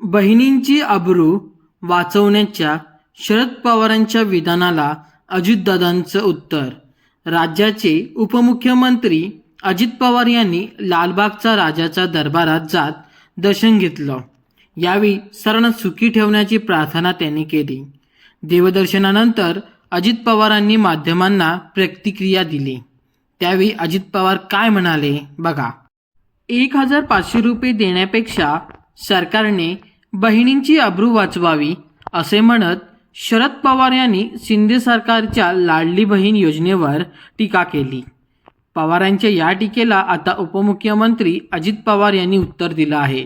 बहिणींची आबरू वाचवण्याच्या शरद पवारांच्या विधानाला अजितदादांचं उत्तर. राज्याचे उपमुख्यमंत्री अजित पवार यांनी लालबागचा राजाच्या दरबारात जात दर्शन घेतलं. यावेळी सर्वांना सुखी ठेवण्याची प्रार्थना त्यांनी केली. देवदर्शनानंतर अजित पवारांनी माध्यमांना प्रतिक्रिया दिली. त्यावेळी अजित पवार काय म्हणाले बघा. 1,500 रुपये देण्यापेक्षा सरकारने बहिणींची आबरू वाचवावी असे म्हणत शरद पवार यांनी शिंदे सरकारच्या लाडली बहीण योजनेवर टीका केली. पवारांच्या या टीकेला आता उपमुख्यमंत्री अजित पवार यांनी उत्तर दिलं आहे.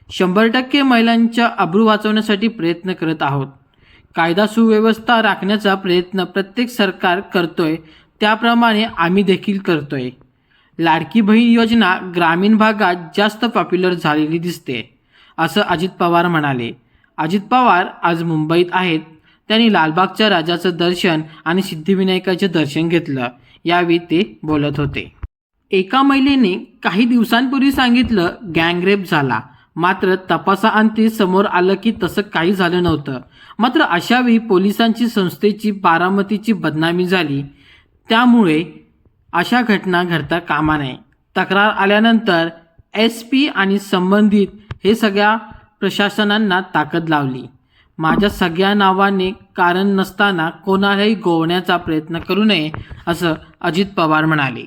100% महिलांच्या आबरू वाचवण्यासाठी प्रयत्न करत आहोत. कायदा सुव्यवस्था राखण्याचा प्रयत्न प्रत्येक सरकार करतोय, त्याप्रमाणे आम्ही देखील करतोय. लाडकी बहीण योजना ग्रामीण भागात जास्त पॉप्युलर झालेली दिसते असं अजित पवार म्हणाले. अजित पवार आज मुंबईत आहेत. त्यांनी लालबागच्या राजाचं दर्शन आणि सिद्धिविनायकाचे दर्शन घेतलं. यावेळी ते बोलत होते. एका महिलेने काही दिवसांपूर्वी सांगितलं गँगरेप झाला, मात्र तपासाअंती समोर आलं की तसं काही झालं नव्हतं. मात्र अशावेळी पोलिसांची संस्थेची बारामतीची बदनामी झाली. त्यामुळे अशा घटना घडता कामा नये. तक्रार आल्यानंतर SP आणि संबंधित हे सगळ्या प्रशासनांना ताकद लावली. माझ्या सगळ्या नावाने कारण नसताना कोणालाही गोवण्याचा प्रयत्न करू नये असं अजित पवार म्हणाले.